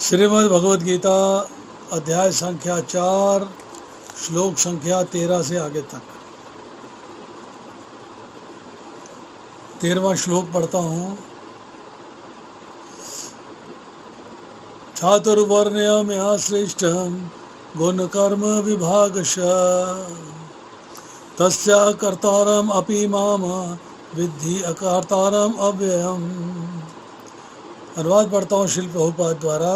श्रीमद् भगवद गीता अध्याय संख्या 4 श्लोक संख्या 13 से आगे तक। 13वां श्लोक पढ़ता हूँ। चातुर्वर्ण्यमया श्रेष्ठं गुण कर्म विभागशः तस्या कर्तारम् अपि माम विद्धि अकर्तारम् अव्ययम्। अनुवाद पढ़ता हूँ शिल प्रभुपाद द्वारा।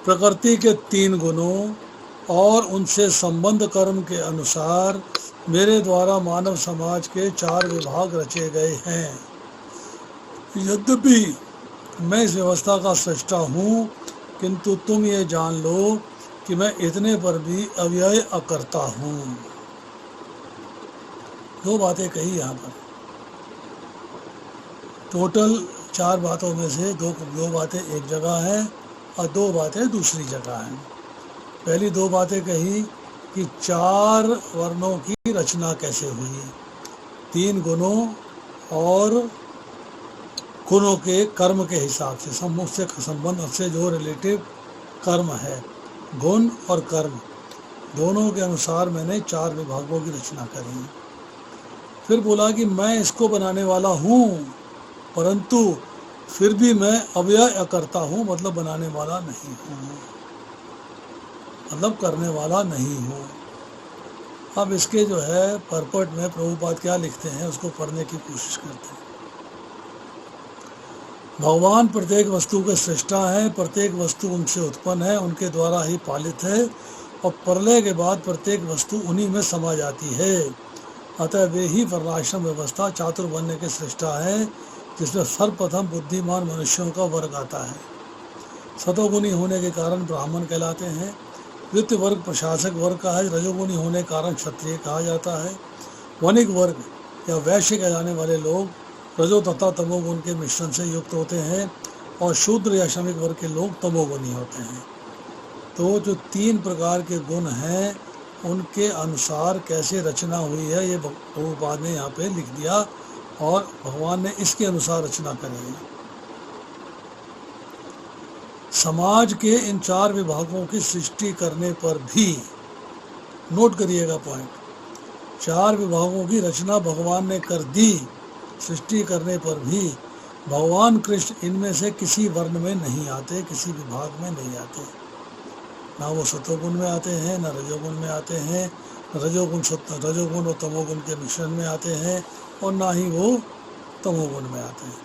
प्रकृति के 3 गुणों और उनसे संबंध कर्म के अनुसार मेरे द्वारा मानव समाज के 4 विभाग रचे गए हैं। यद्यपि मैं इस व्यवस्था का सृष्टा हूँ, किंतु तुम ये जान लो कि मैं इतने पर भी अव्यय अकर्ता हूँ। 2 बातें कही यहाँ पर। टोटल 4 बातों में से दो बातें एक जगह हैं और 2 बातें दूसरी जगह हैं। पहली 2 बातें कही कि 4 वर्णों की रचना कैसे हुई, 3 गुणों और गुणों के कर्म के हिसाब से, समूह से संबंध से जो रिलेटिव कर्म है, गुण और कर्म दोनों के अनुसार मैंने 4 विभागों की रचना करी। फिर बोला कि मैं इसको बनाने वाला हूँ, परंतु फिर भी मैं अव्यय अकर्ता हूँ, मतलब बनाने वाला नहीं हूँ, मतलब करने वाला नहीं हूँ। अब इसके जो है परपट में प्रभुपाद क्या लिखते हैं उसको पढ़ने की कोशिश करते हैं। भगवान प्रत्येक वस्तु के सृष्टा हैं, प्रत्येक वस्तु उनसे उत्पन्न है, उनके द्वारा ही पालित है और प्रलय के बाद प्रत्येक वस्तु उन्हीं में समा जाती है। अतः वे ही वर्णाश्रम व्यवस्था चातुर्वर्ण के सृष्टा है, जिसमें सर्वप्रथम बुद्धिमान मनुष्यों का वर्ग आता है। सतोगुणी होने के कारण ब्राह्मण कहलाते हैं। द्वितीय वर्ग प्रशासक वर्ग का है। रजोगुणी होने के कारण क्षत्रिय कहा जाता है। वणिक वर्ग या वैश्य कहलाने वाले लोग रजो तथा तमोगुण के मिश्रण से युक्त होते हैं और शूद्र या श्रमिक वर्ग के लोग तमोगुणी होते हैं। तो जो 3 प्रकार के गुण हैं उनके अनुसार कैसे रचना हुई है ये प्रभुपाद ने यहाँ पे लिख दिया और भगवान ने इसके अनुसार रचना करी है। समाज के इन 4 विभागों की सृष्टि करने पर भी, नोट करिएगा पॉइंट, 4 विभागों की रचना भगवान ने कर दी। सृष्टि करने पर भी भगवान कृष्ण इनमें से किसी वर्ण में नहीं आते, किसी विभाग में नहीं आते। ना वो सतोगुण में आते हैं, ना रजोगुण में आते हैं, रजोगुण और तमोगुण के मिश्रण में आते हैं और ना ही वो तमोगुण में आते हैं,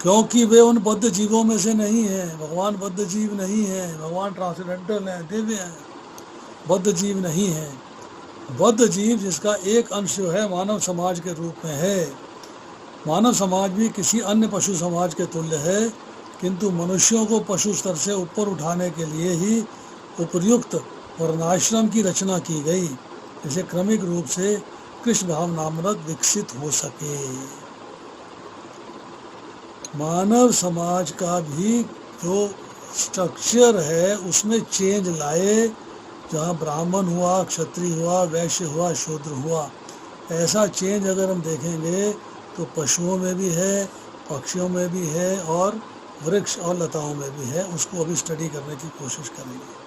क्योंकि वे उन बद्ध जीवों में से नहीं है। भगवान बद्ध जीव नहीं है, भगवान ट्रांसेंडेंटल हैं, दिव्य हैं, बद्ध जीव नहीं है। बद्ध जीव जिसका एक अंश जो है मानव समाज के रूप में है। मानव समाज भी किसी अन्य पशु समाज के तुल्य है, किंतु मनुष्यों को पशु स्तर से ऊपर उठाने के लिए ही उपर्युक्त वर्णाश्रम की रचना की गई, जिसे क्रमिक रूप से कृष्ण भावनामृत विकसित हो सके। मानव समाज का भी जो स्ट्रक्चर है उसमें चेंज लाए, जहाँ ब्राह्मण हुआ, क्षत्रिय हुआ, वैश्य हुआ, शूद्र हुआ, ऐसा चेंज अगर हम देखेंगे तो पशुओं में भी है, पक्षियों में भी है और वृक्ष और लताओं में भी है। उसको अभी स्टडी करने की कोशिश करेंगे।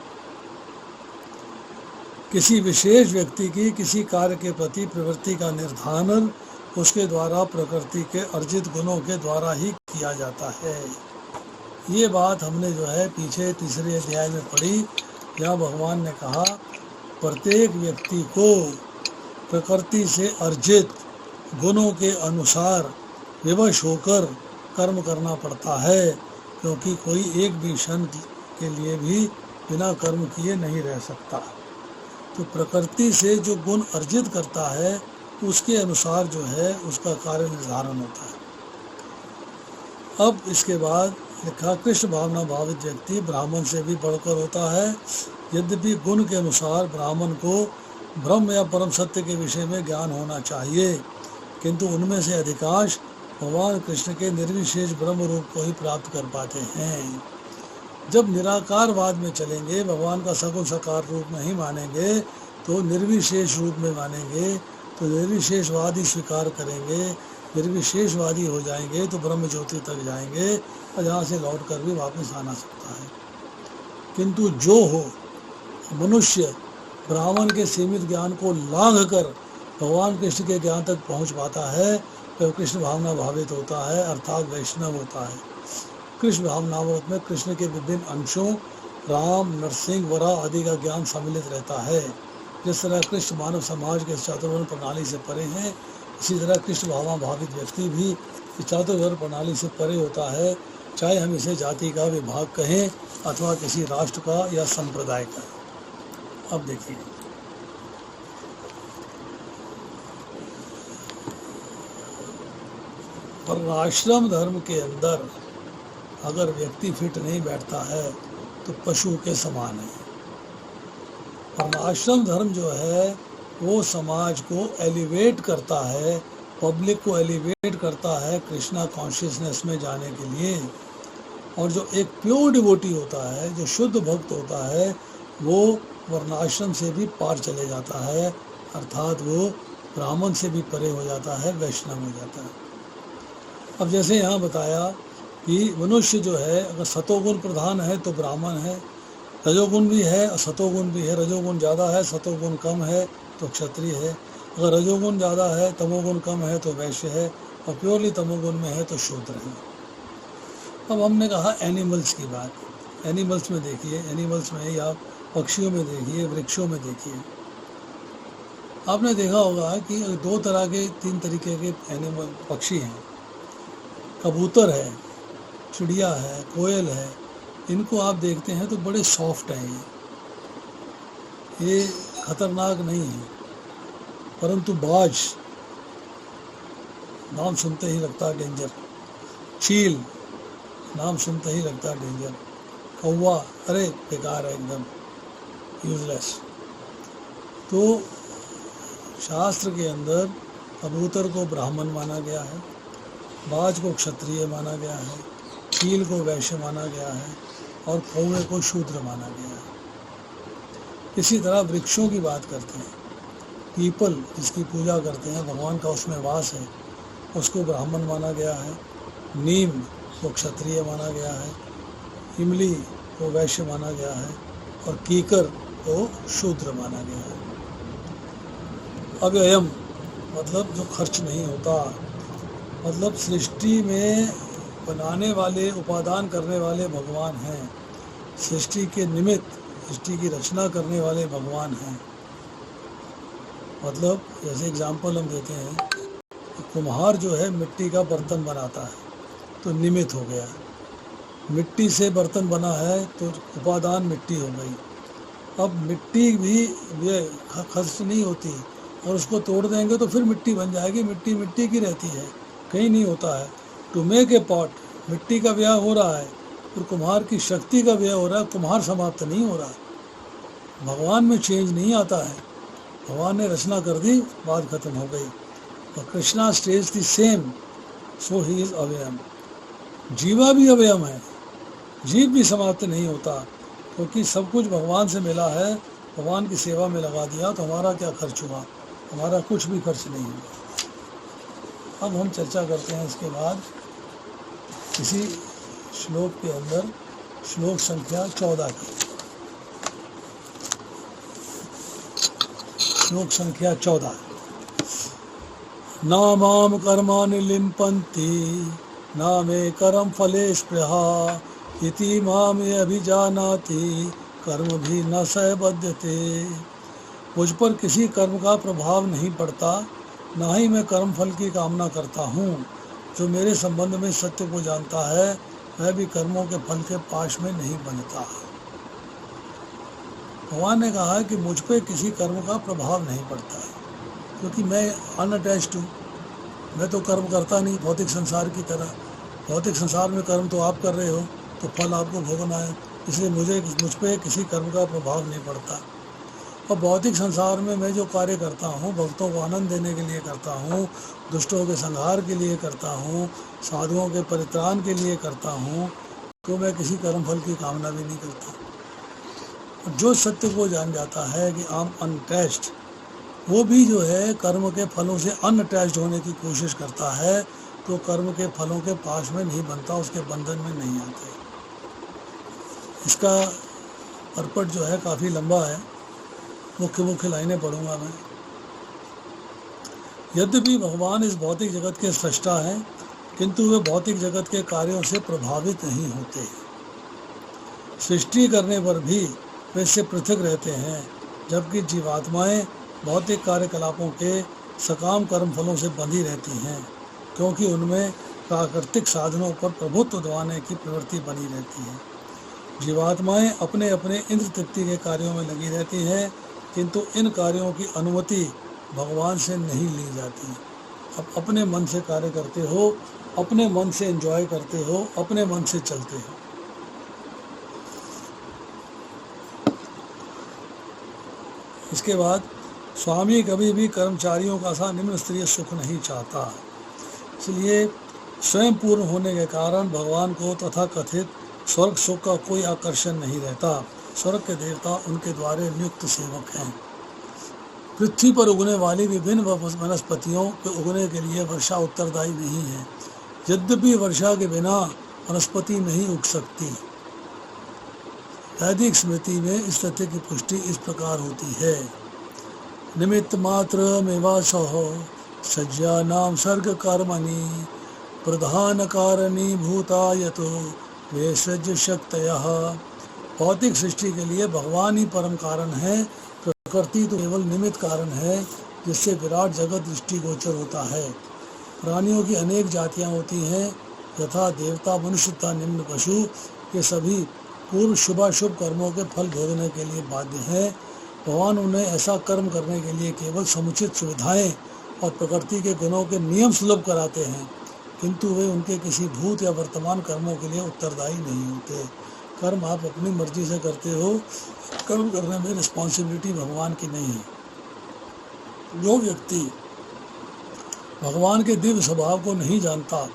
किसी विशेष व्यक्ति की किसी कार्य के प्रति प्रवृत्ति का निर्धारण उसके द्वारा प्रकृति के अर्जित गुणों के द्वारा ही किया जाता है। ये बात हमने जो है पीछे 3रे अध्याय में पढ़ी, जहाँ भगवान ने कहा प्रत्येक व्यक्ति को प्रकृति से अर्जित गुणों के अनुसार विवश होकर कर्म करना पड़ता है, क्योंकि कोई एक भी क्षण के लिए भी बिना कर्म किए नहीं रह सकता। तो प्रकृति से जो गुण अर्जित करता है उसके अनुसार जो है उसका कार्य निर्धारण होता है। अब इसके बाद लिखा कृष्ण भावना भावित व्यक्ति ब्राह्मण से भी बढ़कर होता है। यद्यपि गुण के अनुसार ब्राह्मण को ब्रह्म या परम सत्य के विषय में ज्ञान होना चाहिए, किंतु उनमें से अधिकांश भगवान कृष्ण के निर्विशेष ब्रह्म रूप को ही प्राप्त कर पाते हैं। जब निराकारवाद में चलेंगे, भगवान का सगुण साकार रूप नहीं मानेंगे, तो निर्विशेष रूप में मानेंगे, तो निर्विशेषवाद ही स्वीकार करेंगे निर्विशेषवादी हो जाएंगे तो ब्रह्म ज्योति तक जाएंगे और जहाँ से लौट कर भी वापस आना सकता है। किंतु जो हो मनुष्य ब्राह्मण के सीमित ज्ञान को लांघ कर भगवान कृष्ण के ज्ञान तक पहुँच पाता है, वह कृष्ण भावना भावित होता है, अर्थात वैष्णव होता है। कृष्ण भावनामृत में कृष्ण के विभिन्न अंशों राम, नरसिंह, वराह आदि का ज्ञान सम्मिलित रहता है। जिस तरह कृष्ण मानव समाज के चातुर्वर्ण प्रणाली से परे हैं, इसी तरह कृष्ण भावना भावित व्यक्ति भी चातुर्वर्ण प्रणाली से परे होता है, चाहे हम इसे जाति का विभाग कहें अथवा किसी राष्ट्र का या संप्रदाय का। अब देखिए, वर्णाश्रम धर्म के अंदर अगर व्यक्ति फिट नहीं बैठता है तो पशु के समान है। वर्णाश्रम धर्म जो है वो समाज को एलिवेट करता है, पब्लिक को एलिवेट करता है कृष्णा कॉन्शियसनेस में जाने के लिए। और जो एक प्योर डिवोटी होता है, जो शुद्ध भक्त होता है, वो वर्णाश्रम से भी पार चले जाता है, अर्थात वो ब्राह्मण से भी परे हो जाता है, वैष्णव हो जाता है। अब जैसे यहाँ बताया कि मनुष्य जो है अगर सतोगुण प्रधान है तो ब्राह्मण है, रजोगुण भी है और सतोगुण भी है, रजोगुण ज़्यादा है सतोगुण कम है तो क्षत्रिय है, अगर रजोगुण ज़्यादा है तमोगुण कम है तो वैश्य है, और प्योरली तमोगुण में है तो शूद्र है। अब हमने कहा एनिमल्स की बात, एनिमल्स में देखिए, एनिमल्स में ही आप पक्षियों में देखिए, वृक्षों में देखिए। आपने देखा होगा कि दो तरह के, तीन तरीके के एनिमल पक्षी हैं। कबूतर है, चिड़िया है, कोयल है, इनको आप देखते हैं तो बड़े सॉफ्ट हैं, ये खतरनाक नहीं है। परंतु बाज नाम सुनते ही लगता है डेंजर, चील नाम सुनते ही लगता है डेंजर, कौवा अरे बेकार है, एकदम यूजलेस। तो शास्त्र के अंदर कबूतर को ब्राह्मण माना गया है, बाज को क्षत्रिय माना गया है, चील को वैश्य माना गया है और कौवे को शूद्र माना गया है। इसी तरह वृक्षों की बात करते हैं, पीपल जिसकी पूजा करते हैं, भगवान का उसमें वास है, उसको ब्राह्मण माना गया है, नीम को क्षत्रिय माना गया है, इमली को वैश्य माना गया है और कीकर को शूद्र माना गया है। अव्ययम मतलब जो खर्च नहीं होता, मतलब सृष्टि में बनाने वाले, उपादान करने वाले भगवान हैं, सृष्टि के निमित्त, सृष्टि की रचना करने वाले भगवान हैं। मतलब जैसे एग्जाम्पल हम देते हैं कि कुम्हार जो है मिट्टी का बर्तन बनाता है तो निमित्त हो गया, मिट्टी से बर्तन बना है तो उपादान मिट्टी हो गई। अब मिट्टी भी ये खर्च नहीं होती और उसको तोड़ देंगे तो फिर मिट्टी बन जाएगी, मिट्टी मिट्टी की रहती है, कहीं नहीं होता है। टू मेक ए पॉट, मिट्टी का व्यय हो रहा है, फिर कुम्हार की शक्ति का व्यय हो रहा है, कुम्हार समाप्त नहीं हो रहा है। भगवान में चेंज नहीं आता है, भगवान ने रचना कर दी, बात खत्म हो गई। और Krishna stays the same, so he is अवयम। जीवा भी अवयम है, जीव भी समाप्त नहीं होता, क्योंकि सब कुछ भगवान से मिला है, भगवान की सेवा में लगा दिया तो हमारा क्या खर्च हुआ, हमारा कुछ भी खर्च नहीं हुआ। अब हम चर्चा करते हैं इसके बाद इसी श्लोक के अंदर, श्लोक संख्या 14 की, श्लोक संख्या 14। न माम कर्माणि लिम्पन्ति न मे कर्म फले स्पृहा इति माम ये अभिजानाति कर्म भी न स बध्यते। मुझ पर किसी कर्म का प्रभाव नहीं पड़ता, ना ही मैं कर्म फल की कामना करता हूँ। जो मेरे संबंध में सत्य को जानता है वह भी कर्मों के फल के पाश में नहीं बनता। भगवान ने कहा है कि मुझ पर किसी कर्म का प्रभाव नहीं पड़ता है, क्योंकि मैं अनअटैच्ड हूँ, मैं तो कर्म करता नहीं भौतिक संसार की तरह। भौतिक संसार में कर्म तो आप कर रहे हो तो फल आपको भोगना है, इसलिए मुझ पर किसी कर्म का प्रभाव नहीं पड़ता। और भौतिक संसार में मैं जो कार्य करता हूँ भक्तों को आनंद देने के लिए करता हूँ, दुष्टों के संहार के लिए करता हूँ, साधुओं के परित्राण के लिए करता हूँ, तो मैं किसी कर्म फल की कामना भी नहीं करता। और जो सत्य को जान जाता है कि आई एम अनअटैच्ड, वो भी जो है कर्म के फलों से अनअटैच्ड होने की कोशिश करता है, तो कर्म के फलों के पास में नहीं बनता, उसके बंधन में नहीं आते। इसका परपट जो है काफ़ी लंबा है, मुख्य मुख्य लाइनें पढ़ूंगा मैं। यद्यपि भगवान इस भौतिक जगत के सृष्टा हैं, किंतु वे भौतिक जगत के कार्यों से प्रभावित नहीं होते। सृष्टि करने पर भी वे इससे पृथक रहते हैं, जबकि जीवात्माएं भौतिक कार्यकलापों के सकाम कर्म फलों से बंधी रहती हैं, क्योंकि उनमें प्राकृतिक साधनों पर प्रभुत्व दिलाने की प्रवृत्ति बनी रहती है। जीवात्माएं अपने अपने इंद्र तृप्ति के कार्यों में लगी रहती हैं, किंतु इन कार्यों की अनुमति भगवान से नहीं ली जाती। अब अपने मन से कार्य करते हो, अपने मन से एंजॉय करते हो, अपने मन से चलते हो। इसके बाद स्वामी कभी भी कर्मचारियों का सा निम्न स्तरीय सुख नहीं चाहता, इसलिए स्वयं पूर्ण होने के कारण भगवान को तथा कथित स्वर्ग सुख का कोई आकर्षण नहीं रहता। स्वर्ग के देवता उनके द्वारा नियुक्त सेवक हैं। पृथ्वी पर उगने वाली विभिन्न वनस्पतियों के उगने के लिए वर्षा उत्तरदायी नहीं है, यद्यपि वर्षा के बिना वनस्पति नहीं उग सकती। वैदिक स्मृति में इस तथ्य की पुष्टि इस प्रकार होती है। निमित्त मात्र मेवासह सज्जा नाम सर्ग कर्मणि प्रधान कारणी भूतायतो वे सज्ज शक्तयः। भौतिक सृष्टि के लिए भगवान ही परम कारण है, प्रकृति तो केवल निमित्त कारण है जिससे विराट जगत दृष्टिगोचर होता है। प्राणियों की अनेक जातियां होती हैं, यथा देवता, मनुष्य तथा निम्न पशु। ये सभी पूर्व शुभाशुभ कर्मों के फल भोगने के लिए बाध्य हैं। भगवान उन्हें ऐसा कर्म करने के लिए केवल समुचित सुविधाएं और प्रकृति के गुणों के नियम सुलभ कराते हैं, किंतु वे उनके किसी भूत या वर्तमान कर्मों के लिए उत्तरदायी नहीं होते। कर्म आप अपनी मर्जी से करते हो, कर्म करने में रिस्पॉन्सिबिलिटी भगवान की नहीं है। जो व्यक्ति भगवान के दिव्य स्वभाव को नहीं जानता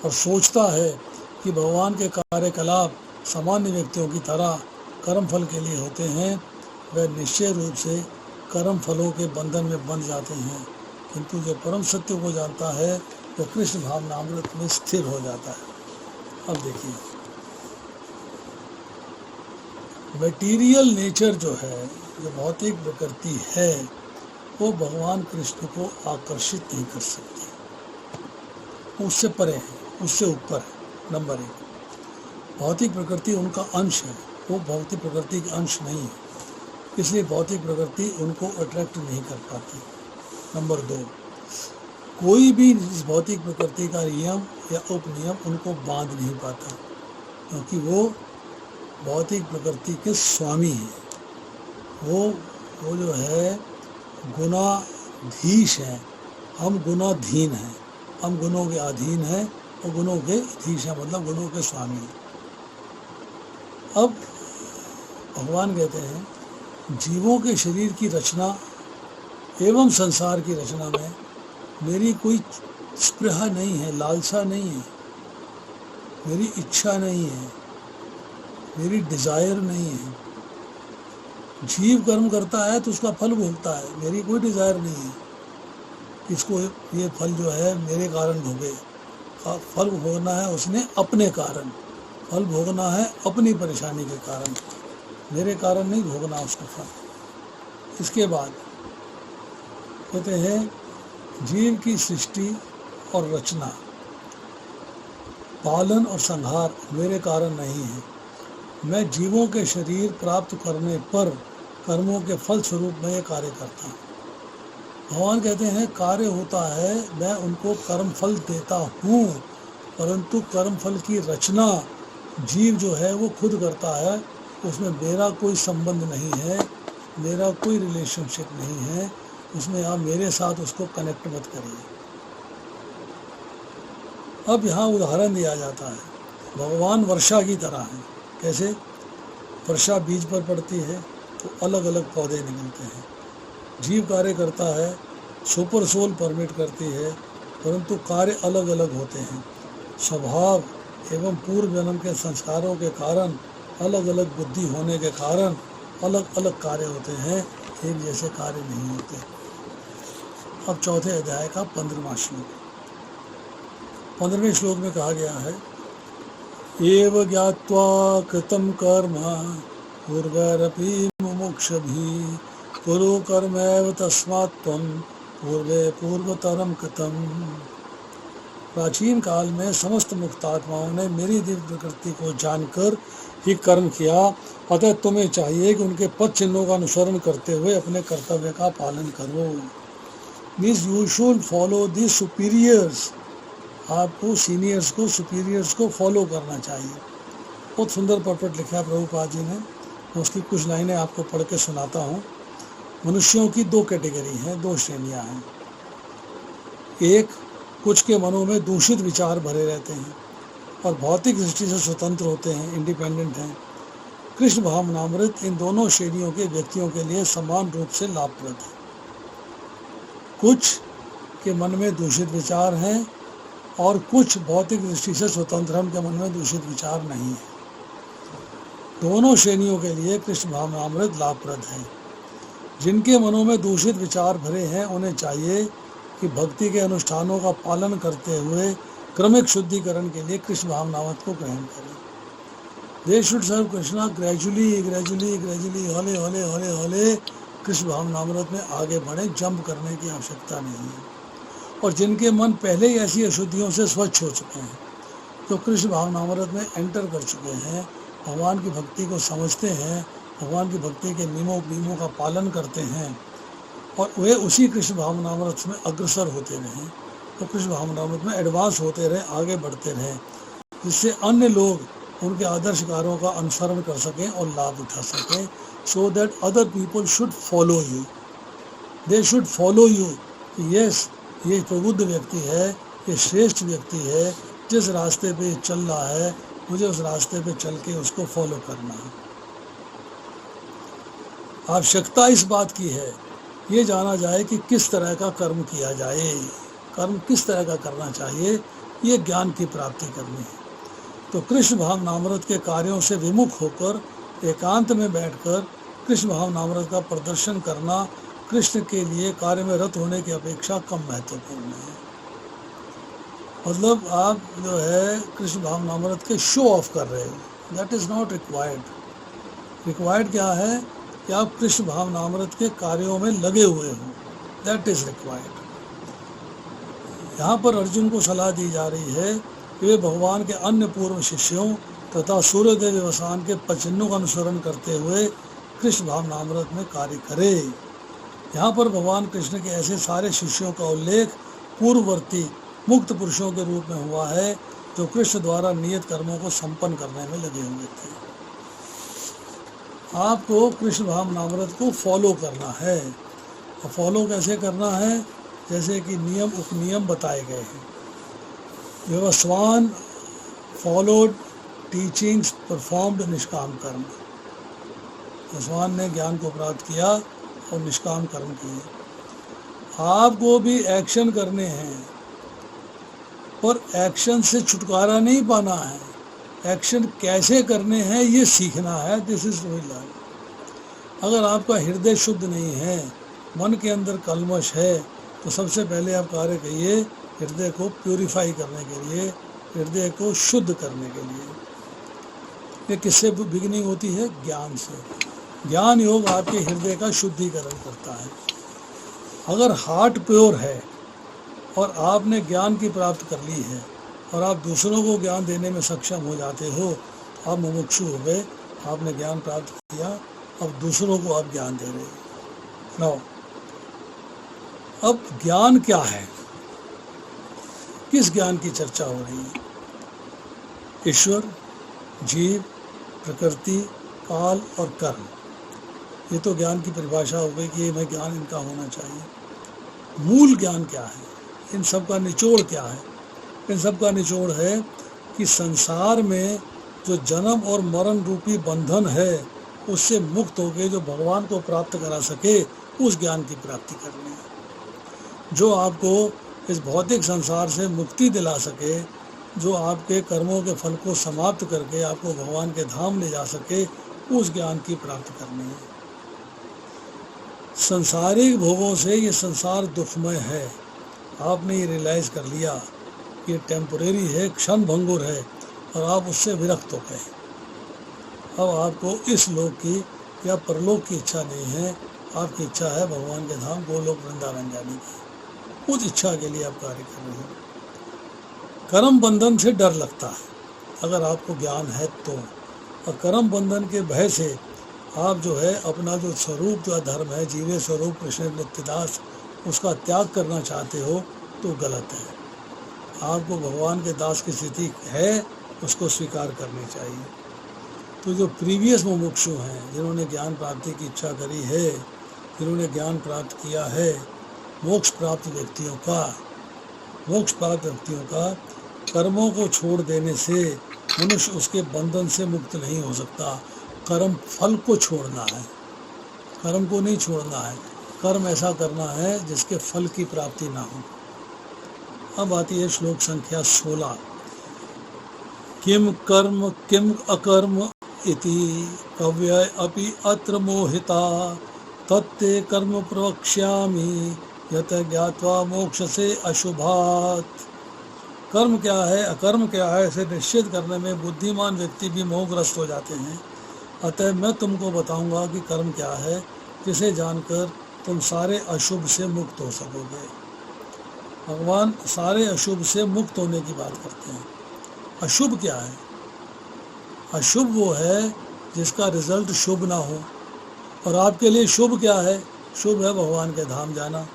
और सोचता है कि भगवान के कार्यकलाप सामान्य व्यक्तियों की तरह कर्म फल के लिए होते हैं, वह निश्चय रूप से कर्म फलों के बंधन में बंध जाते हैं, किंतु जो परम सत्य को जानता है वह कृष्ण भावनामृत में स्थिर हो जाता है। अब देखिए, मटेरियल नेचर जो है, जो भौतिक प्रकृति है, वो भगवान कृष्ण को आकर्षित नहीं कर सकती। उससे परे है, उससे ऊपर है। नंबर 1, भौतिक प्रकृति उनका अंश है, वो भौतिक प्रकृति का अंश नहीं है, इसलिए भौतिक प्रकृति उनको अट्रैक्ट नहीं कर पाती। नंबर 2, कोई भी इस भौतिक प्रकृति का नियम या उपनियम उनको बांध नहीं पाता, क्योंकि वो भौतिक प्रकृति के स्वामी हैं। वो जो है गुणाधीश हैं, हम गुणाधीन हैं। हम गुणों के अधीन हैं और गुणों के धीश हैं, मतलब गुणों के स्वामी हैं। अब भगवान कहते हैं, जीवों के शरीर की रचना एवं संसार की रचना में मेरी कोई स्पृहा नहीं है, लालसा नहीं है, मेरी इच्छा नहीं है, मेरी डिज़ायर नहीं है। जीव कर्म करता है तो उसका फल भोगता है, मेरी कोई डिज़ायर नहीं है इसको ये फल जो है मेरे कारण भोगे। फल भोगना है उसने अपने कारण, फल भोगना है अपनी परेशानी के कारण, मेरे कारण नहीं भोगना उसका फल। इसके बाद कहते हैं, जीव की सृष्टि और रचना, पालन और संहार मेरे कारण नहीं है। मैं जीवों के शरीर प्राप्त करने पर कर्मों के फल स्वरूप में ये कार्य करता हूँ। भगवान कहते हैं, कार्य होता है, मैं उनको कर्म फल देता हूँ, परंतु कर्म फल की रचना जीव जो है वो खुद करता है, उसमें मेरा कोई संबंध नहीं है, मेरा कोई रिलेशनशिप नहीं है, उसमें आप मेरे साथ उसको कनेक्ट मत करिए। अब यहाँ उदाहरण दिया जाता है, भगवान वर्षा की तरह है। कैसे? वर्षा बीज पर पड़ती है तो अलग अलग पौधे निकलते हैं। जीव कार्य करता है, सुपर सोल परमिट करती है, परंतु कार्य अलग अलग होते हैं। स्वभाव एवं पूर्व जन्म के संस्कारों के कारण, अलग अलग बुद्धि होने के कारण अलग अलग कार्य होते हैं, एक जैसे कार्य नहीं होते। अब चौथे अध्याय का 15वां श्लोक। 15वें श्लोक में कहा गया है, एव ज्ञात्वा कृतं कर्म पूर्वैरपि मुमुक्षुभिः कुरु कर्मैव तस्मात् त्वं पूर्वे पूर्वतरं कृतम्। प्राचीन काल में समस्त मुक्तात्माओं ने मेरी दिव्य प्रकृति को जानकर ही कर्म किया, अतः तुम्हें चाहिए कि उनके पद चिन्हों का अनुसरण करते हुए अपने कर्तव्य का पालन करो। Means you should follow the superiors. आपको सीनियर्स को, सुपीरियर्स को फॉलो करना चाहिए। बहुत सुंदर पर्पट लिखा है प्रभुपाद जी ने। मैं उसकी कुछ लाइनें आपको पढ़ के सुनाता हूँ। मनुष्यों की दो कैटेगरी हैं, दो श्रेणियाँ हैं। एक, कुछ के मनों में दूषित विचार भरे रहते हैं और भौतिक दृष्टि से स्वतंत्र होते हैं, इंडिपेंडेंट हैं। कृष्ण भावनामृत इन दोनों श्रेणियों के व्यक्तियों के लिए समान रूप से लाभप्रद है। कुछ के मन में दूषित विचार हैं और कुछ भौतिक दृष्टि से स्वतंत्र हैं, उनके मन में दूषित विचार नहीं है। दोनों श्रेणियों के लिए कृष्ण भावनामृत लाभप्रद है। जिनके मनों में दूषित विचार भरे हैं, उन्हें चाहिए कि भक्ति के अनुष्ठानों का पालन करते हुए क्रमिक शुद्धिकरण के लिए कृष्ण भावनामृत को ग्रहण करें। They should serve Krishna gradually gradually gradually, हौले हौले हौले हौले कृष्ण भावनामृत में आगे बढ़े। जंप करने की आवश्यकता नहीं है। और जिनके मन पहले ही ऐसी अशुद्धियों से स्वच्छ हो चुके हैं, जो कृष्ण भावनामृत में एंटर कर चुके हैं, भगवान की भक्ति को समझते हैं, भगवान की भक्ति के नियमों का पालन करते हैं और वे उसी कृष्ण भावनामृत में अग्रसर होते रहें, तो कृष्ण भावनामृत में एडवांस होते रहें, आगे बढ़ते रहें, जिससे अन्य लोग उनके आदर्श कार्यों का अनुसरण कर सकें और लाभ उठा सकें। So that other people should follow you, they should follow you. Yes, ये प्रबुद्ध व्यक्ति है, ये श्रेष्ठ व्यक्ति है, जिस रास्ते पे चल रहा है मुझे उस रास्ते पे चल के उसको फॉलो करना है। आवश्यकता इस बात की है ये जाना जाए कि किस तरह का कर्म किया जाए, कर्म किस तरह का करना चाहिए, ये ज्ञान की प्राप्ति करनी है। तो कृष्ण भावनामृत के कार्यों से विमुख होकर एकांत में बैठकर कृष्ण भावनामृत का प्रदर्शन करना कृष्ण के लिए कार्य में रत होने की अपेक्षा कम महत्वपूर्ण है। मतलब आप जो है कृष्ण भावनामृत के शो ऑफ कर रहे हो, that is not required. Required क्या है कि आप कृष्ण भावनामृत के कार्यों में लगे हुए हो, दैट इज़ रिक्वायर्ड। यहाँ पर अर्जुन को सलाह दी जा रही है कि वे भगवान के अन्य पूर्व शिष्यों तथा सूर्यदेव व्यवसान के पचिन्हों का अनुसरण करते हुए कृष्ण भावनामृत में कार्य करे। यहाँ पर भगवान कृष्ण के ऐसे सारे शिष्यों का उल्लेख पूर्ववर्ती मुक्त पुरुषों के रूप में हुआ है, जो कृष्ण द्वारा नियत कर्मों को संपन्न करने में लगे हुए थे। आपको कृष्ण भावनामृत को फॉलो करना है। और फॉलो कैसे करना है? जैसे कि नियम उपनियम बताए गए हैं। व्यवस्वान फॉलोड टीचिंग्स परफॉर्म्ड निष्काम कर्म। व्यवस्वान ने ज्ञान को प्राप्त किया और निष्काम कर्म किए। आपको भी एक्शन करने हैं, पर एक्शन से छुटकारा नहीं पाना है। एक्शन कैसे करने हैं ये सीखना है। This is real life. अगर आपका हृदय शुद्ध नहीं है, मन के अंदर कलमश है, तो सबसे पहले आप कार्य करिए हृदय को प्यूरिफाई करने के लिए, हृदय को शुद्ध करने के लिए। ये किससे बिगिनिंग होती है? ज्ञान से। ज्ञान योग आपके हृदय का शुद्धिकरण करता है। अगर हार्ट प्योर है और आपने ज्ञान की प्राप्त कर ली है और आप दूसरों को ज्ञान देने में सक्षम हो जाते हो, आप मुमुक्षु हो गए, आपने ज्ञान प्राप्त किया, अब दूसरों को आप ज्ञान दे रहे हो। नो, अब ज्ञान क्या है? किस ज्ञान की चर्चा हो रही है? ईश्वर, जीव, प्रकृति, काल और कर्म। ये तो ज्ञान की परिभाषा हो गई कि मैं ज्ञान इनका होना चाहिए। मूल ज्ञान क्या है? इन सब का निचोड़ क्या है? इन सब का निचोड़ है कि संसार में जो जन्म और मरण रूपी बंधन है, उससे मुक्त होकर जो भगवान को प्राप्त करा सके, उस ज्ञान की प्राप्ति करनी है। जो आपको इस भौतिक संसार से मुक्ति दिला सके, जो आपके कर्मों के फल को समाप्त करके आपको भगवान के धाम ले जा सके, उस ज्ञान की प्राप्ति करनी है। संसारिक भोगों से ये संसार दुखमय है। आपने ये रियलाइज़ कर लिया कि ये टेम्परेरी है, क्षण भंगुर है, और आप उससे विरक्त हो गए। अब आपको इस लोक की या परलोक की इच्छा नहीं है, आपकी इच्छा है भगवान के धाम गोलोक वृंदावन जाने की। उस इच्छा के लिए आप कार्य कर रहे हो। कर्म बंधन से डर लगता है अगर आपको ज्ञान है तो, और कर्म बंधन के भय से आप जो है अपना जो स्वरूप जो धर्म है, जीवे स्वरूप कृष्ण नित्यदास, उसका त्याग करना चाहते हो तो गलत है। आपको भगवान के दास की स्थिति है, उसको स्वीकार करनी चाहिए। तो जो प्रीवियस मुमुक्षु हैं, जिन्होंने ज्ञान प्राप्ति की इच्छा करी है, जिन्होंने ज्ञान प्राप्त किया है, मोक्ष प्राप्त व्यक्तियों का कर्मों को छोड़ देने से मनुष्य उसके बंधन से मुक्त नहीं हो सकता। कर्म फल को छोड़ना है, कर्म को नहीं छोड़ना है। कर्म ऐसा करना है जिसके फल की प्राप्ति ना हो। अब आती है श्लोक संख्या 16। किम कर्म किम अकर्म इति कव्य अपि अत्र मोहिता तत्ते कर्म प्रवक्ष्यामि यत ज्ञात्वा मोक्ष से अशुभात। कर्म क्या है, अकर्म क्या है, इसे निश्चित करने में बुद्धिमान व्यक्ति भी मोहग्रस्त हो जाते हैं। अतः मैं तुमको बताऊंगा कि कर्म क्या है, जिसे जानकर तुम सारे अशुभ से मुक्त हो सकोगे। भगवान सारे अशुभ से मुक्त होने की बात करते हैं। अशुभ क्या है? अशुभ वो है जिसका रिजल्ट शुभ ना हो। और आपके लिए शुभ क्या है? शुभ है भगवान के धाम जाना।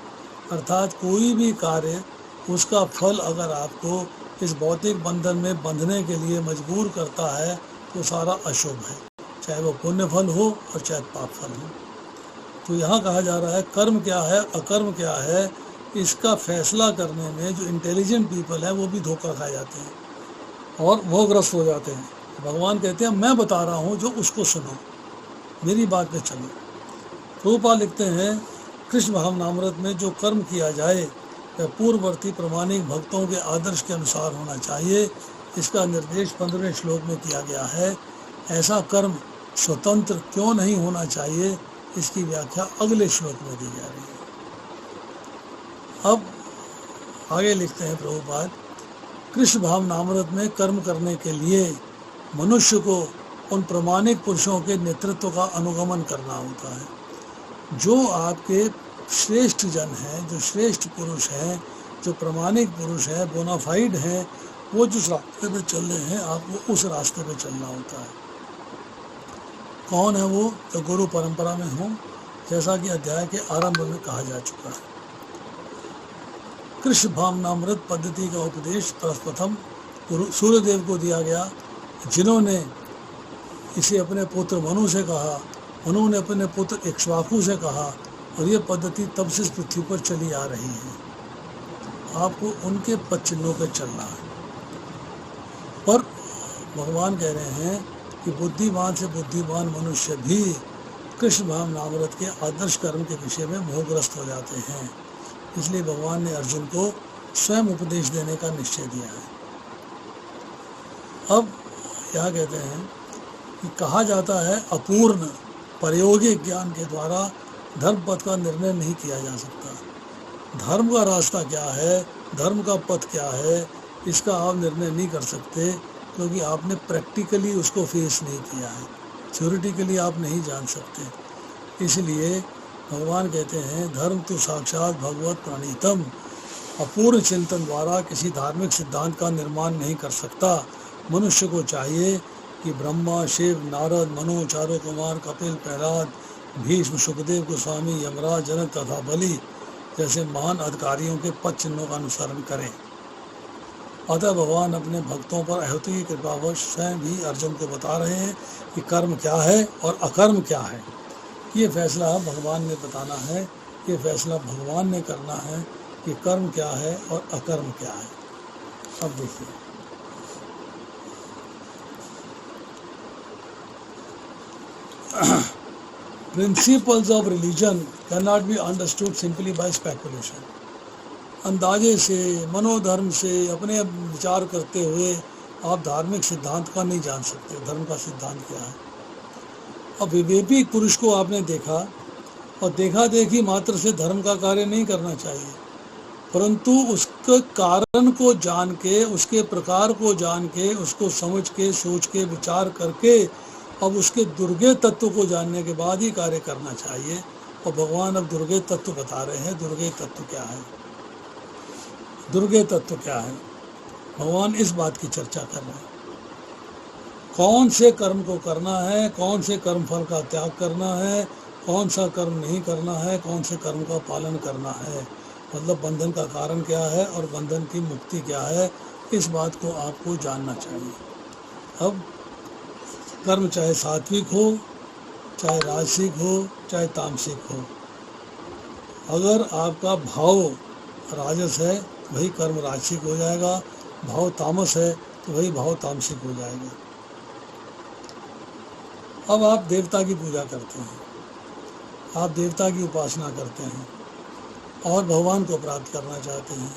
अर्थात कोई भी कार्य, उसका फल अगर आपको इस भौतिक बंधन में बंधने के लिए मजबूर करता है तो सारा अशुभ है, चाहे वो पुण्य फल हो और चाहे पाप फल हो। तो यहाँ कहा जा रहा है कर्म क्या है, अकर्म क्या है, इसका फैसला करने में जो इंटेलिजेंट पीपल है वो भी धोखा खा जाते हैं और मोहग्रस्त हो जाते हैं। भगवान कहते हैं मैं बता रहा हूँ, जो उसको सुनो, मेरी बात पे चलो। प्रभुपाद लिखते हैं कृष्ण भावनामृत में जो कर्म किया जाए वह पूर्ववर्ती प्रमाणिक भक्तों के आदर्श के अनुसार होना चाहिए। इसका निर्देश 15वें श्लोक में किया गया है। ऐसा कर्म स्वतंत्र क्यों नहीं होना चाहिए, इसकी व्याख्या अगले श्लोक में दी जा रही है। अब आगे लिखते हैं प्रभुपाद, कृष्ण भावनामृत में कर्म करने के लिए मनुष्य को उन प्रमाणिक पुरुषों के नेतृत्व का अनुगमन करना होता है। जो आपके श्रेष्ठ जन हैं, जो श्रेष्ठ पुरुष हैं, जो प्रमाणिक पुरुष हैं, बोनाफाइड हैं, वो जिस रास्ते पे चल रहे हैं आपको उस रास्ते पे चलना होता है। कौन है वो? जो गुरु परंपरा में हो, जैसा कि अध्याय के आरंभ में कहा जा चुका है। कृष्ण भावनामृत पद्धति का उपदेश प्रथम गुरु सूर्यदेव को दिया गया, जिन्होंने इसे अपने पुत्र मनु से कहा, मनु ने अपने पुत्र इक्ष्वाकु से कहा, और ये पद्धति तब से इस पृथ्वी पर चली आ रही है। आपको उनके पद चिन्हों पर चलना है। पर भगवान कह रहे हैं कि बुद्धिमान से बुद्धिमान मनुष्य भी कृष्ण भावनामृत के आदर्श कर्म के विषय में मोहग्रस्त हो जाते हैं। इसलिए भगवान ने अर्जुन को स्वयं उपदेश देने का निश्चय दिया है। अब क्या कहते हैं कि कहा जाता है अपूर्ण प्रायोगिक ज्ञान के द्वारा धर्म पथ का निर्णय नहीं किया जा सकता। धर्म का रास्ता क्या है, धर्म का पथ क्या है, इसका आप निर्णय नहीं कर सकते, क्योंकि आपने प्रैक्टिकली उसको फेस नहीं किया है। थ्योरेटिकली आप नहीं जान सकते। इसलिए भगवान कहते हैं धर्म तो साक्षात भगवत प्रणीतम। अपूर्ण चिंतन द्वारा किसी धार्मिक सिद्धांत का निर्माण नहीं कर सकता। मनुष्य को चाहिए कि ब्रह्मा, शिव, नारद, मनु, चारों कुमार, कपिल, प्रहलाद, भीष्म, सुखदेव गोस्वामी, यमराज, जनक तथा बलि जैसे महान अधिकारियों के पद चिन्हों का अनुसरण करें। अतः भगवान अपने भक्तों पर अहूति की कृपावश स्वयं भी अर्जुन को बता रहे हैं कि कर्म क्या है और अकर्म क्या है। ये फैसला भगवान ने बताना है, ये फैसला भगवान ने करना है कि कर्म क्या है और अकर्म क्या है। अब देखिए, Principles of religion cannot be understood simply by speculation. अंदाजे से, मनोधर्म से अपने विचार करते हुए आप धार्मिक सिद्धांत का नहीं जान सकते। धर्म का सिद्धांत क्या है? अब विवेकी पुरुष को आपने देखा और देखा देखी मात्र से धर्म का कार्य नहीं करना चाहिए, परंतु उसके कारण को जान के, उसके प्रकार को जान के, उसको समझ के, सोच के, विचार करके, अब उसके दुर्गे तत्व को जानने के बाद ही कार्य करना चाहिए। और भगवान अब दुर्गे तत्व बता रहे हैं। दुर्गे तत्व क्या है? दुर्गे तत्व क्या है? भगवान इस बात की चर्चा कर रहे हैं। कौन से कर्म को करना है, कौन से कर्म फल का त्याग करना है, कौन सा कर्म नहीं करना है, कौन से कर्म का पालन करना है, मतलब बंधन का कारण क्या है और बंधन की मुक्ति क्या है, इस बात को आपको जानना चाहिए। अब कर्म चाहे सात्विक हो, चाहे राजसिक हो, चाहे तामसिक हो, अगर आपका भाव राजस है तो वही कर्म राजसिक हो जाएगा, भाव तामस है तो वही भाव तामसिक हो जाएगा। अब आप देवता की पूजा करते हैं, आप देवता की उपासना करते हैं और भगवान को प्राप्त करना चाहते हैं,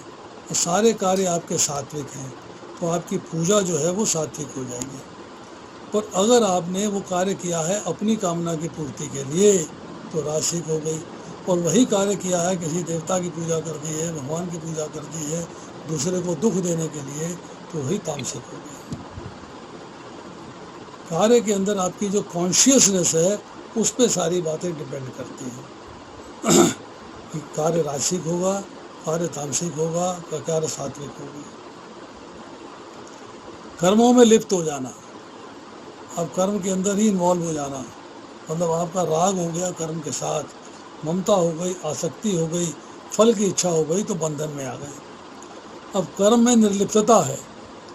और सारे कार्य आपके सात्विक हैं, तो आपकी पूजा जो है वो सात्विक हो जाएगी। पर अगर आपने वो कार्य किया है अपनी कामना की पूर्ति के लिए तो राजसिक हो गई, और वही कार्य किया है किसी देवता की पूजा कर दी है, भगवान की पूजा कर दी है दूसरे को दुख देने के लिए, तो वही तामसिक हो गई। कार्य के अंदर आपकी जो कॉन्शियसनेस है उस पे सारी बातें डिपेंड करती हैं कि कार्य राजसिक होगा, कार्य तामसिक होगा, कार्य सात्विक होगा। कर्मों में लिप्त हो जाना, अब कर्म के अंदर ही इन्वॉल्व हो जाना, मतलब आपका राग हो गया कर्म के साथ, ममता हो गई, आसक्ति हो गई, फल की इच्छा हो गई, तो बंधन में आ गए। अब कर्म में निर्लिप्तता है,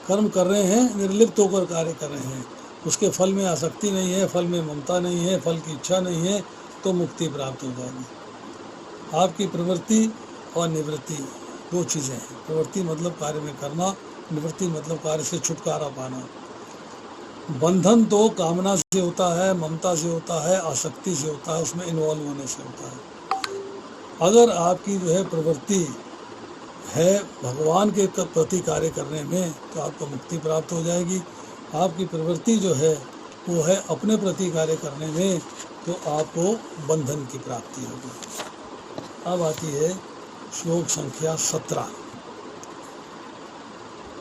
कर्म कर रहे हैं, निर्लिप्त होकर कार्य कर रहे हैं, उसके फल में आसक्ति नहीं है, फल में ममता नहीं है, फल की इच्छा नहीं है, तो मुक्ति प्राप्त हो जाएगी। आपकी प्रवृत्ति और निवृत्ति दो चीज़ें हैं। प्रवृत्ति मतलब कार्य में करना, निवृत्ति मतलब कार्य से छुटकारा पाना। बंधन तो कामना से होता है, ममता से होता है, आसक्ति से होता है, उसमें इन्वॉल्व होने से होता है। अगर आपकी जो है प्रवृत्ति है भगवान के प्रति कार्य करने में, तो आपको मुक्ति प्राप्त हो जाएगी। आपकी प्रवृत्ति जो है वो है अपने प्रति कार्य करने में, तो आपको बंधन की प्राप्ति होगी। अब आती है श्लोक संख्या 17।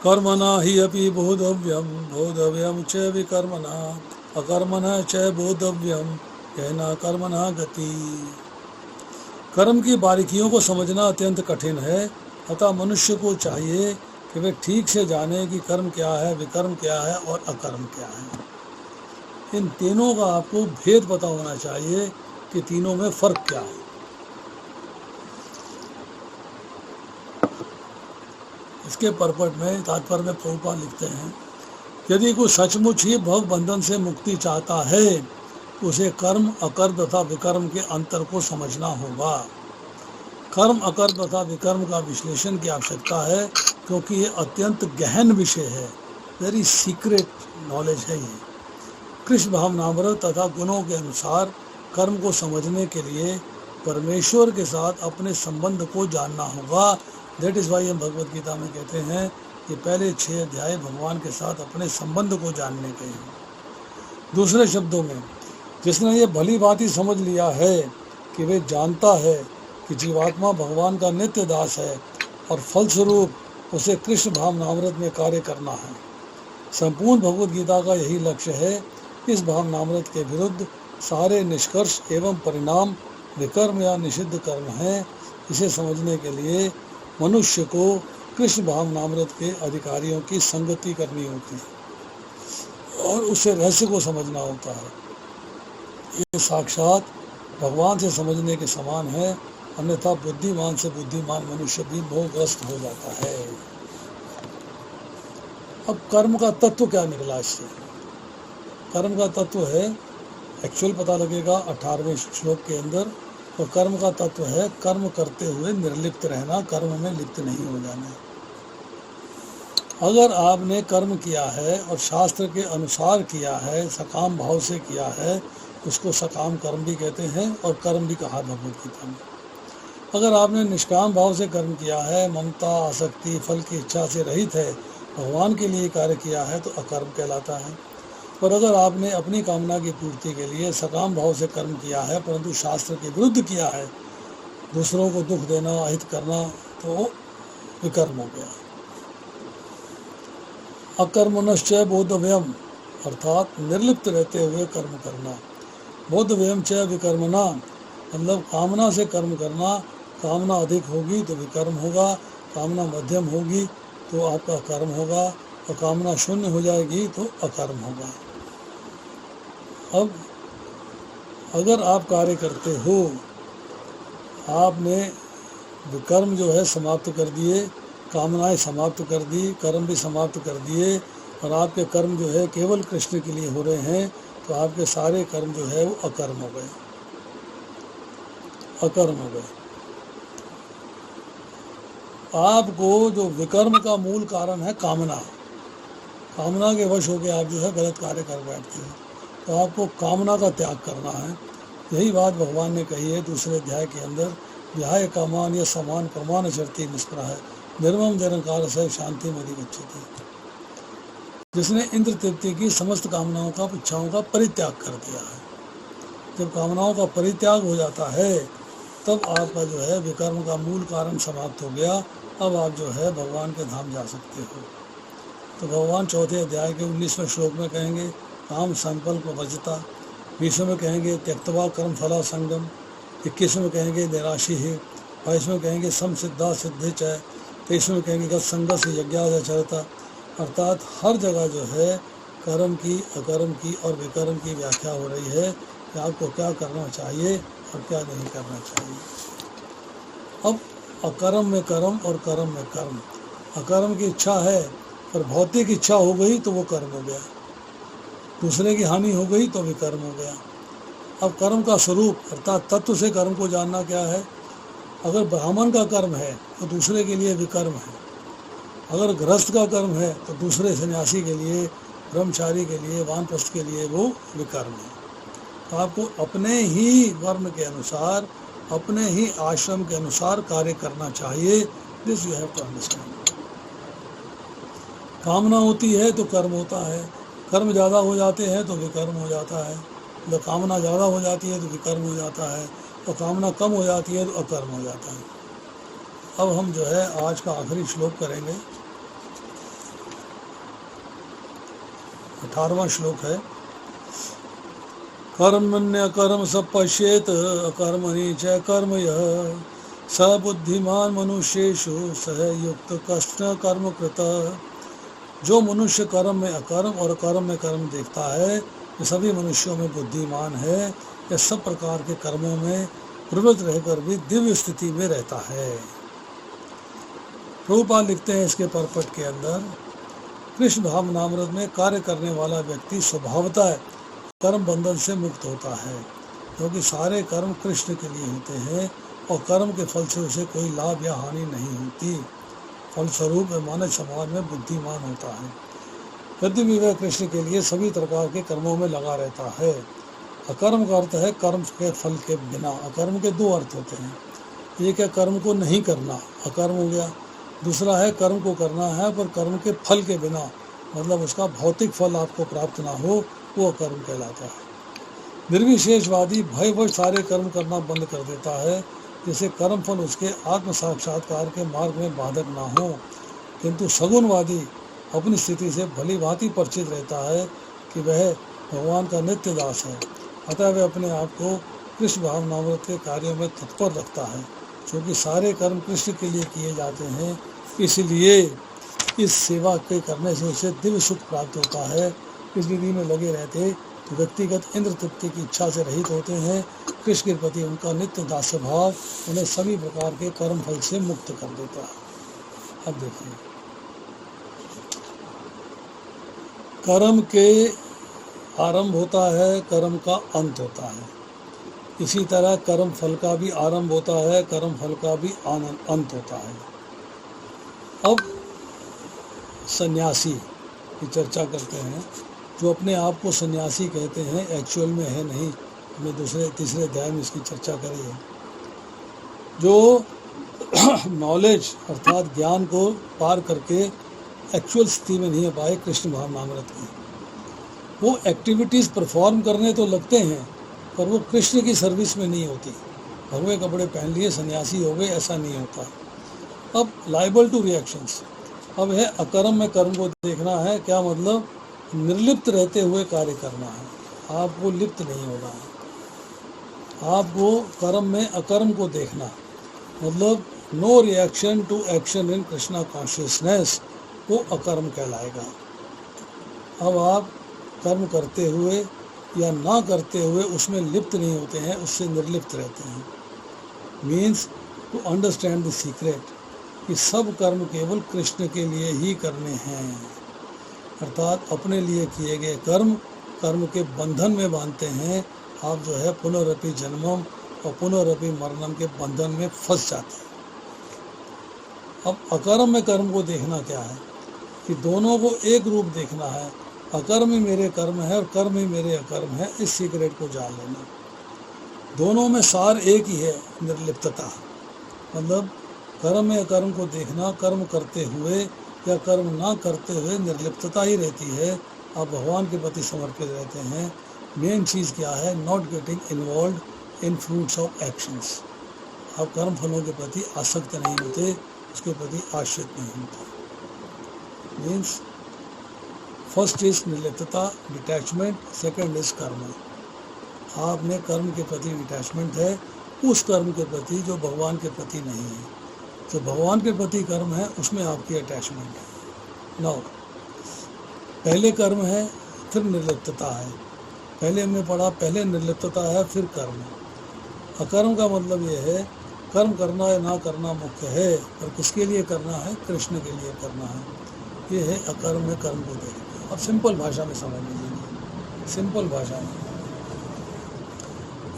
कर्मणा हि अपि बोधव्यम बोधव्यम च विकर्मणा अकर्मणा च बोधव्यम कहना कर्मणा गति। कर्म की बारीकियों को समझना अत्यंत कठिन है, अतः मनुष्य को चाहिए कि वे ठीक से जाने कि कर्म क्या है, विकर्म क्या है और अकर्म क्या है। इन तीनों का आपको भेद पता होना चाहिए कि तीनों में फर्क क्या है। इसके परपट में तात्पर्य में प्रभुपाद लिखते हैं, यदि कोई सचमुच ही भव बंधन से मुक्ति चाहता है तो उसे कर्म, अकर्म तथा विकर्म के अंतर को समझना होगा। कर्म, अकर्म तथा विकर्म का विश्लेषण की आवश्यकता है, क्योंकि ये अत्यंत गहन विषय है, वेरी सीक्रेट नॉलेज है ये। कृष्ण भावनामृत तथा गुणों के अनुसार कर्म को समझने के लिए परमेश्वर के साथ अपने संबंध को जानना होगा। दैट इज़ वाई हम भगवद गीता में कहते हैं कि पहले 6 अध्याय भगवान के साथ अपने संबंध को जानने के हैं। दूसरे शब्दों में, जिसने ये भली बात ही समझ लिया है कि वे जानता है कि जीवात्मा भगवान का नित्य दास है और फलस्वरूप उसे कृष्ण भावनामृत में कार्य करना है। संपूर्ण भगवद गीता का यही लक्ष्य है। इस भावनामृत के विरुद्ध सारे निष्कर्ष एवं परिणाम विकर्म या निषिद्ध कर्म हैं। इसे समझने के लिए मनुष्य को कृष्ण भावनामृत के अधिकारियों की संगति करनी होती है और उसे रहस्य को समझना होता है। ये साक्षात भगवान से समझने के समान है, अन्यथा बुद्धिमान से बुद्धिमान मनुष्य भी मोहग्रस्त हो जाता है। अब कर्म का तत्व क्या निकला इससे? कर्म का तत्व है, एक्चुअल पता लगेगा 18वें श्लोक के अंदर, और कर्म का तत्व है कर्म करते हुए निर्लिप्त रहना, कर्म में लिप्त नहीं हो जाना। अगर आपने कर्म किया है और शास्त्र के अनुसार किया है, सकाम भाव से किया है, उसको सकाम कर्म भी कहते हैं और कर्म भी कहा भगवद गीता में। अगर आपने निष्काम भाव से कर्म किया है, ममता, आसक्ति, फल की इच्छा से रहित है, भगवान के लिए कार्य किया है, तो अकर्म कहलाता है। पर अगर आपने अपनी कामना की पूर्ति के लिए सकाम भाव से कर्म किया है परंतु शास्त्र के विरुद्ध किया है, दूसरों को दुख देना, अहित करना, तो विकर्म हो गया। अकर्मणश्च बोधव्यम, अर्थात निर्लिप्त रहते हुए कर्म करना। बोधव्यम च विकर्मणा, मतलब कामना से कर्म करना। कामना अधिक होगी तो विकर्म होगा, कामना मध्यम होगी तो आपका कर्म होगा, और कामना शून्य हो जाएगी तो अकर्म होगा। अब अगर आप कार्य करते हो, आपने विकर्म जो है समाप्त कर दिए, कामनाएं समाप्त कर दी, कर्म भी समाप्त कर दिए, और आपके कर्म जो है केवल कृष्ण के लिए हो रहे हैं, तो आपके सारे कर्म जो है वो अकर्म हो गए, अकर्म हो गए। आपको जो विकर्म का मूल कारण है कामना, कामना के वश होकर आप जो है गलत कार्य कर बैठते हैं, तो आपको कामना का त्याग करना है। यही बात भगवान ने कही है दूसरे अध्याय के अंदर, विहाय कामान या समान प्रमाण शर्ती निष्प्रा है, निर्मम निरंकार से शांति मदि गच्छति। जिसने इंद्र तृप्ति की समस्त कामनाओं का, इच्छाओं का परित्याग कर दिया है। जब कामनाओं का परित्याग हो जाता है तब आपका जो है विकर्म का मूल कारण समाप्त हो गया। अब आप जो है भगवान के धाम जा सकते हो। तो भगवान चौथे अध्याय के 19वें श्लोक में कहेंगे काम संकल्प वर्जिता, 20वें में कहेंगे त्यक्तवा कर्म फला संगम, 21वें में कहेंगे निराशी है, 22वें में कहेंगे सम सिद्धा सिद्धि च, 23वें में कहेंगे गत संगत से यज्ञाचरता। अर्थात हर जगह जो है कर्म की, अकर्म की और विकर्म की व्याख्या हो रही है कि आपको क्या करना चाहिए और क्या नहीं करना चाहिए। अब अकर्म में कर्म और कर्म में कर्म, अकर्म की इच्छा है पर भौतिक इच्छा हो गई तो वो कर्म हो गया, दूसरे की हानि हो गई तो विकर्म हो गया। अब कर्म का स्वरूप अर्थात तत्व से कर्म को जानना क्या है। अगर ब्राह्मण का कर्म है तो दूसरे के लिए विकर्म है, अगर गृहस्थ का कर्म है तो दूसरे सन्यासी के लिए, ब्रह्मचारी के लिए, वानप्रस्थ के लिए वो विकर्म है। तो आपको अपने ही वर्ण के अनुसार, अपने ही आश्रम के अनुसार कार्य करना चाहिए। This you have to understand. कामना होती है तो कर्म होता है, कर्म ज़्यादा हो जाते हैं तो विकर्म हो जाता है, जब कामना ज़्यादा हो जाती है तो विकर्म हो जाता है, और कामना कम हो जाती है तो अकर्म हो जाता है। अब हम जो है आज का आखिरी श्लोक करेंगे, 18वां श्लोक है। कर्मण्य कर्म स पश्येत अकर्मणि च कर्म यः, स बुद्धिमान मनुष्येषु सह युक्त कष्ट कर्म कृत। जो मनुष्य कर्म में अकर्म और कर्म में कर्म देखता है, ये सभी मनुष्यों में बुद्धिमान है। यह सब प्रकार के कर्मों में प्रवृत्त रहकर भी दिव्य स्थिति में रहता है। प्रभुपाद लिखते हैं इसके परपट के अंदर, कृष्ण भावनामृत में कार्य करने वाला व्यक्ति स्वभावतः कर्म बंधन से मुक्त होता है, क्योंकि सारे कर्म कृष्ण के लिए होते हैं और कर्म के फल से उसे कोई लाभ या हानि नहीं होती। फलस्वरूप मानव समाज में बुद्धिमान होता है। यद्यपि वह कृष्ण के लिए सभी प्रकार के कर्मों में लगा रहता है। अकर्म का अर्थ है कर्म के फल के बिना। अकर्म के दो अर्थ होते हैं, एक है कर्म को नहीं करना, अकर्म हो गया। दूसरा है कर्म को करना है पर कर्म के फल के बिना, मतलब उसका भौतिक फल आपको प्राप्त ना हो, वो अकर्म कहलाता है। निर्विशेषवादी भयवश सारे कर्म करना बंद कर देता है, जिससे कर्म फल उसके आत्म साक्षात्कार के मार्ग में बाधक ना हो। किंतु सगुणवादी अपनी स्थिति से भली भांति परिचित रहता है कि वह भगवान का नित्य दास है, अतः वह अपने आप को कृष्ण भावनामृत के कार्यों में तत्पर रखता है। क्योंकि सारे कर्म कृष्ण के लिए किए जाते हैं, इसलिए इस सेवा के करने से उसे दिव्य सुख प्राप्त होता है। इस विधि में लगे रहते तो व्यक्तिगत इंद्र तृप्ति की इच्छा से रहित होते हैं। कृष्ण के प्रति उनका नित्य दास्य भाव उन्हें सभी प्रकार के कर्म फल से मुक्त कर देता है। अब देखिए, कर्म के आरंभ होता है, कर्म का अंत होता है। इसी तरह कर्म फल का भी आरंभ होता है, कर्म फल का भी अंत होता है। अब सन्यासी की चर्चा करते हैं। जो अपने आप को सन्यासी कहते हैं, एक्चुअल में है नहीं। हमने दूसरे तीसरे अध्याय में इसकी चर्चा करी है। जो नॉलेज अर्थात ज्ञान को पार करके एक्चुअल स्थिति में नहीं आ पाए कृष्ण भावनामृत की, वो एक्टिविटीज़ परफॉर्म करने तो लगते हैं, पर वो कृष्ण की सर्विस में नहीं होती। भगवे कपड़े पहन लिए सन्यासी हो गए, ऐसा नहीं होता। अब लाइबल टू रिएक्शंस, अब है अकर्म में कर्म को देखना है। क्या मतलब? निर्लिप्त रहते हुए कार्य करना है, आपको लिप्त नहीं होना है। आपको कर्म में अकर्म को देखना, मतलब no reaction to action in Krishna consciousness, वो अकर्म कहलाएगा। अब आप कर्म करते हुए या ना करते हुए उसमें लिप्त नहीं होते हैं, उससे निर्लिप्त रहते हैं। Means to understand the secret कि सब कर्म केवल कृष्ण के लिए ही करने हैं, अर्थात अपने लिए किए गए कर्म कर्म के बंधन में बांधते हैं। आप जो है पुनरपि जन्मम और पुनरपि मरणम के बंधन में फंस जाते हैं। अब अकर्म में कर्म को देखना क्या है कि दोनों को एक रूप देखना है। अकर्म ही मेरे कर्म है और कर्म ही मेरे अकर्म है, इस सीक्रेट को जान लेना। दोनों में सार एक ही है, निर्लिप्तता। मतलब कर्म में अकर्म को देखना, कर्म करते हुए या कर्म ना करते हुए निर्लिप्तता ही रहती है। आप भगवान के प्रति समर्पित रहते हैं। मेन चीज़ क्या है? Not getting involve in fruits of actions. आप कर्म फलों के प्रति आसक्त नहीं होते, उसके प्रति आश्रित नहीं होते। मीन्स फर्स्ट इज निर्लिप्तता, डिटैचमेंट, सेकंड इज कर्म। आप में कर्म के प्रति डिटैचमेंट है, उस कर्म के प्रति जो भगवान के प्रति नहीं है। जो भगवान के प्रति कर्म है उसमें आपकी अटैचमेंट है। नौ, पहले कर्म है फिर निर्लिप्तता है। पहले हमने पढ़ा, पहले निर्लिप्तता है फिर कर्म। अकर्म का मतलब ये है कर्म करना या ना करना मुख्य है, और किसके लिए करना है? कृष्ण के लिए करना है। ये है अकर्म में कर्म को देखना। अब सिंपल भाषा में समझ लीजिए, सिंपल भाषा में।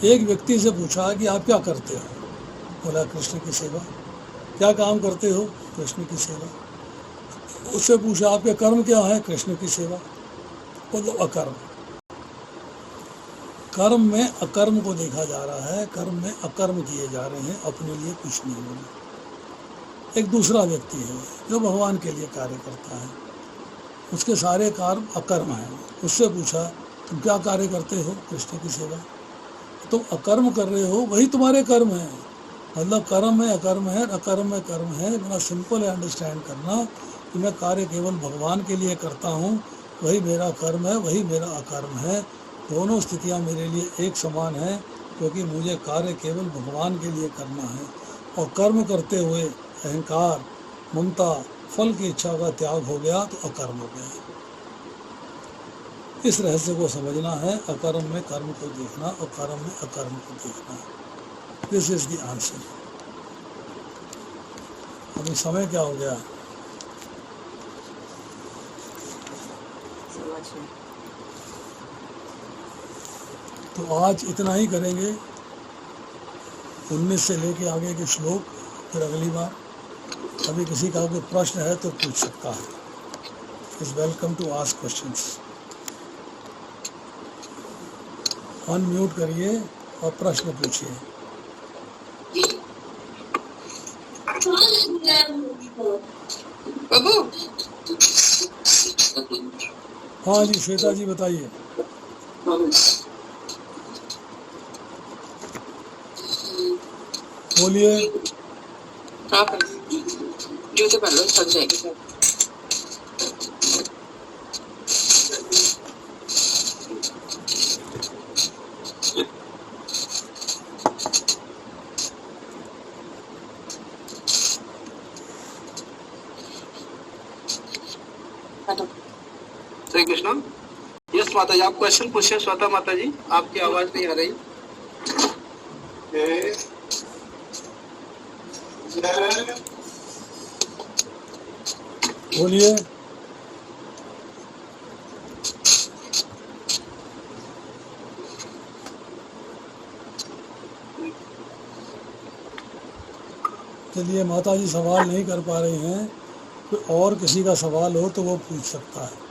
एक व्यक्ति से पूछा कि आप क्या करते हो? बोला कृष्ण की सेवा। क्या काम करते हो? कृष्ण की सेवा। उससे पूछा आपके कर्म क्या है? कृष्ण की सेवा। बोलो अकर्म। कर्म में अकर्म को देखा जा रहा है, कर्म में अकर्म किए जा रहे हैं, अपने लिए कुछ नहीं होना। एक दूसरा व्यक्ति है जो भगवान के लिए कार्य करता है, उसके सारे कर्म अकर्म हैं। उससे पूछा तुम क्या कार्य करते हो? कृष्ण की सेवा। तुम अकर्म कर रहे हो, वही तुम्हारे कर्म है। मतलब कर्म में अकर्म है, अकर्म में कर्म है। बड़ा सिंपल है अंडरस्टैंड करना कि मैं कार्य केवल भगवान के लिए करता हूँ, वही मेरा कर्म है, वही मेरा अकर्म है। दोनों स्थितियाँ मेरे लिए एक समान है, क्योंकि मुझे कार्य केवल भगवान के लिए करना है। और कर्म करते हुए अहंकार, ममता, फल की इच्छा का त्याग हो गया तो अकर्म हो गया। इस रहस्य को समझना है। अकर्म में कर्म को देखना और कर्म में अकर्म को देखना। This is the answer. अभी समय क्या हो गया? तो आज इतना ही करेंगे। 19 से लेके आगे के श्लोक, फिर अगली बार। अभी किसी का कोई प्रश्न है तो पूछ सकता है। Is welcome to ask questions. Unmute करिए और प्रश्न पूछिए। हाँ जी, श्वेता जी बताइए। बोलिए। आप जूते पहन लो, थक जाएगी। श्री कृष्ण। यस माता जी, आप क्वेश्चन पूछिए। स्वतः माता जी, आपकी आवाज नहीं आ रही। बोलिए। चलिए, माता जी सवाल नहीं कर पा रही हैं, तो और किसी का सवाल हो तो वो पूछ सकता है।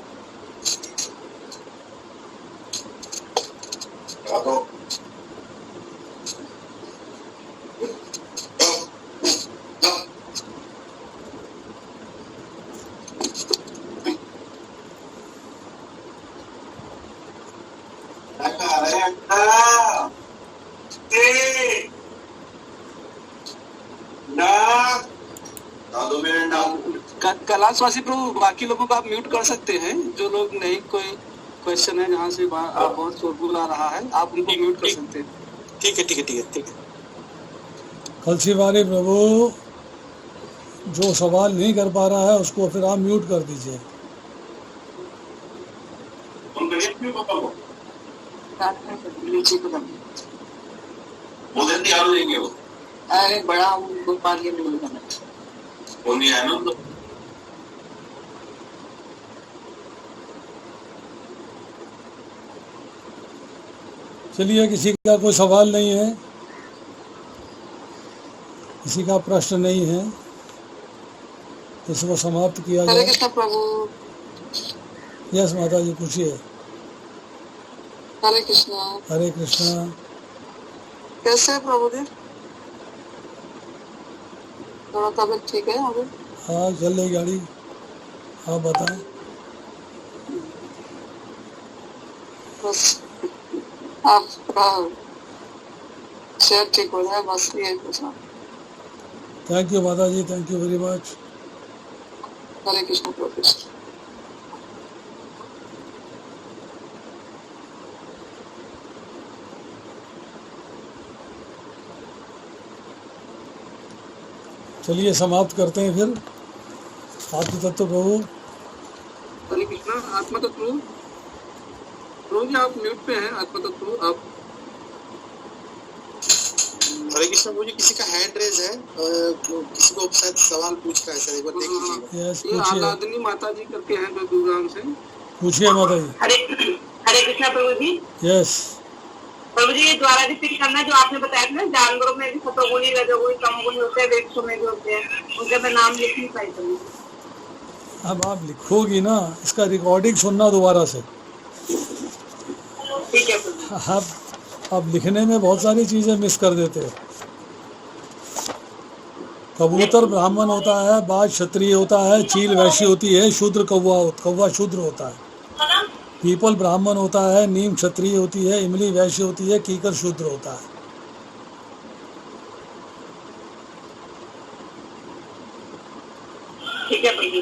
कैलाशवासी प्रभु, बाकी लोगों को आप म्यूट कर सकते हैं। जो लोग नहीं, कोई क्वेश्चन है जहाँ से आप बहुत शोरगुल आ रहा है, आप उनको म्यूट कर सकते हैं। ठीक है, ठीक है, ठीक है, ठीक है। कलसी वाले प्रभु, जो सवाल नहीं कर पा रहा है उसको फिर आप म्यूट कर दीजिए। अरे बड़ा गोपाल ये नहीं बना वो नहीं है ना तो चलिए, किसी का कोई सवाल नहीं है, किसी का प्रश्न नहीं है, इसको समाप्त किया हरे जाए। कृष्ण प्रभु। यस माता जी, पूछिए। हरे कृष्णा। हरे कृष्णा। कैसे है प्रभु जी? थोड़ा तबीयत ठीक है अभी? हाँ, चल रही गाड़ी। आप बताएं। बस आपका सेहत ठीक हो जाए, बस ये पूछना। थैंक यू माता जी, थैंक यू वेरी मच। हरे कृष्ण प्रभु। चलिए समाप्त करते हैं फिर। आत्म तत्व प्रभु। हरे कृष्णा। आत्मा तत्व प्रभु जी, आप म्यूट पे हैं। आत्मा तत्व आप। हरे कृष्ण प्रभु जी, किसी का हैंड रेज है, किसी को शायद सवाल पूछ रहा है सर, एक बार देख लीजिएगा। यस, ये पूछिए। आलादनी माता जी करके हैं जो गुरुग्राम से। पूछिए माता जी। हरे कृष्णा प्रभु जी। यस। प्रभु जी, ये द्वारा रिपीट करना जो आपने बताया था ना, जानवरों में भी सतोगुणी, रजोगुणी, तमोगुणी होते हैं, वृक्षों में भी होते हैं, उनके मैं नाम लिख नहीं पाई थी। अब आप लिखोगी ना, इसका रिकॉर्डिंग सुनना दोबारा से। ठीक है प्रभु। आप लिखने में बहुत सारी चीजें मिस कर देते हो। कबूतर ब्राह्मण होता है, बाज क्षत्रिय होता है, चील वैश्य होती है, शूद्र कौवा शूद्र होता है, पीपल ब्राह्मण होता है, नीम क्षत्रिय होती है, इमली वैश्य होती है, कीकर शूद्र होता है। ठीक है प्रभु जी।